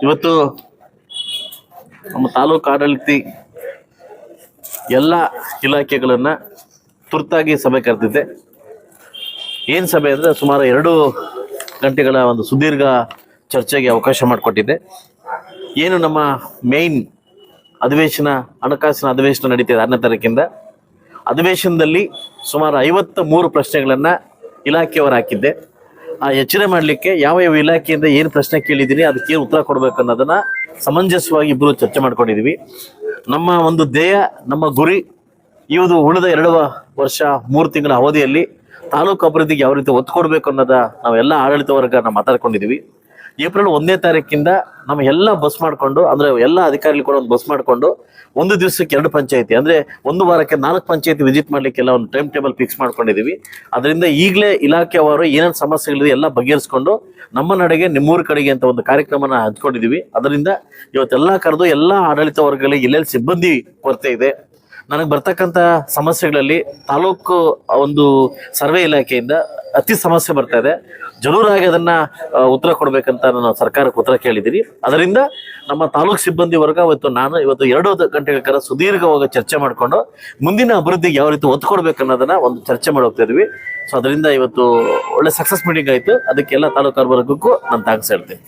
ಇವತ್ತು ನಮ್ಮ ತಾಲೂಕು ಆಡಳಿತ ಎಲ್ಲ ಇಲಾಖೆಗಳನ್ನ ತುರ್ತಾಗಿ ಸಭೆ ಕರೆದಿದ್ದೆ. ಏನು ಸಭೆ ಅಂದರೆ ಸುಮಾರು 2 ಗಂಟೆಗಳ ಒಂದು ಸುದೀರ್ಘ ಚರ್ಚೆಗೆ ಅವಕಾಶ ಮಾಡಿಕೊಟ್ಟಿದ್ದೆ. ಏನು ನಮ್ಮ ಮೇನ್ ಅಧಿವೇಶನ, ಹಣಕಾಸಿನ ಅಧಿವೇಶನ ನಡೀತಿದೆ 6ನೇ ತಾರೀಕಿಂದ. ಅಧಿವೇಶನದಲ್ಲಿ ಸುಮಾರು 53 ಪ್ರಶ್ನೆಗಳನ್ನು ಇಲಾಖೆಯವರು ಹಾಕಿದ್ದೆ. ಆ ಎಚ್ಚರ ಮಾಡಲಿಕ್ಕೆ ಯಾವ ಯಾವ ಇಲಾಖೆಯಿಂದ ಏನು ಪ್ರಶ್ನೆ ಕೇಳಿದ್ದೀನಿ, ಅದಕ್ಕೆ ಏನು ಉತ್ತರ ಕೊಡಬೇಕು ಅನ್ನೋದನ್ನ ಸಮಂಜಸವಾಗಿ ಇಬ್ಬರು ಚರ್ಚೆ ಮಾಡ್ಕೊಂಡಿದ್ದೀವಿ. ನಮ್ಮ ಒಂದು ಧ್ಯೇಯ, ನಮ್ಮ ಗುರಿ ಇವುದು ಉಳಿದ 2 ವರ್ಷ 3 ತಿಂಗಳ ಅವಧಿಯಲ್ಲಿ ತಾಲೂಕು ಅಭಿವೃದ್ಧಿಗೆ ಯಾವ ರೀತಿ ಒತ್ತು ಕೊಡಬೇಕು ಅನ್ನೋದ ನಾವೆಲ್ಲ ಆಡಳಿತ ವರ್ಗ ಮಾತಾಡ್ಕೊಂಡಿದ್ದೀವಿ. ಏಪ್ರಿಲ್ 1ನೇ ತಾರೀಕಿಂದ ನಮ್ಮ ಎಲ್ಲ ಬಸ್ ಮಾಡಿಕೊಂಡು, ಅಂದರೆ ಎಲ್ಲ ಅಧಿಕಾರಿಗಳು ಕೂಡ ಒಂದು ಬಸ್ ಮಾಡಿಕೊಂಡು ಒಂದು ದಿವಸಕ್ಕೆ 2 ಪಂಚಾಯತಿ, ಅಂದರೆ ಒಂದು ವಾರಕ್ಕೆ 4 ಪಂಚಾಯತಿ ವಿಸಿಟ್ ಮಾಡಲಿಕ್ಕೆಲ್ಲ ಒಂದು ಟೈಮ್ ಟೇಬಲ್ ಫಿಕ್ಸ್ ಮಾಡ್ಕೊಂಡಿದ್ದೀವಿ. ಅದರಿಂದ ಈಗಲೇ ಇಲಾಖೆಯವರು ಏನೇನು ಸಮಸ್ಯೆಗಳಿದೆ ಎಲ್ಲ ಬಗೆಹರಿಸ್ಕೊಂಡು ನಮ್ಮ ನಡೆಗೆ ನಿಮ್ಮೂರ ಕಡೆಗೆ ಅಂತ ಒಂದು ಕಾರ್ಯಕ್ರಮನ ಹಂಚ್ಕೊಂಡಿದ್ದೀವಿ. ಅದರಿಂದ ಇವತ್ತೆಲ್ಲ ಕರೆದು ಎಲ್ಲ ಆಡಳಿತ ವರ್ಗಗಳಿಗೆ ಎಲ್ಲೆಲ್ಲಿ ಸಿಬ್ಬಂದಿ ಕೊರತೆ ಇದೆ, ನನಗೆ ಬರ್ತಕ್ಕಂಥ ಸಮಸ್ಯೆಗಳಲ್ಲಿ ತಾಲೂಕು ಒಂದು ಸರ್ವೆ ಇಲಾಖೆಯಿಂದ ಅತಿ ಸಮಸ್ಯೆ ಬರ್ತಾ ಇದೆ, ಜರೂರಾಗಿ ಅದನ್ನ ಉತ್ತರ ಕೊಡ್ಬೇಕಂತ ನಾನು ಸರ್ಕಾರಕ್ಕೆ ಉತ್ತರ ಕೇಳಿದ್ದೀನಿ. ಅದರಿಂದ ನಮ್ಮ ತಾಲೂಕು ಸಿಬ್ಬಂದಿ ವರ್ಗ ಇವತ್ತು 2 ಗಂಟೆಗಳ ಸುದೀರ್ಘವಾಗಿ ಚರ್ಚೆ ಮಾಡಿಕೊಂಡು ಮುಂದಿನ ಅಭಿವೃದ್ಧಿಗೆ ಯಾವ ರೀತಿ ಒತ್ತು ಕೊಡ್ಬೇಕು ಅನ್ನೋದನ್ನ ಒಂದು ಚರ್ಚೆ ಮಾಡಿ ಹೋಗ್ತಾ ಇದ್ವಿ. ಸೊ ಅದರಿಂದ ಇವತ್ತು ಒಳ್ಳೆ ಸಕ್ಸಸ್ ಮೀಟಿಂಗ್ ಆಯಿತು. ಅದಕ್ಕೆಲ್ಲ ತಾಲೂಕು ವರ್ಗಕ್ಕೂ ನಾನು ಥ್ಯಾಂಕ್ಸ್ ಹೇಳ್ತೀನಿ.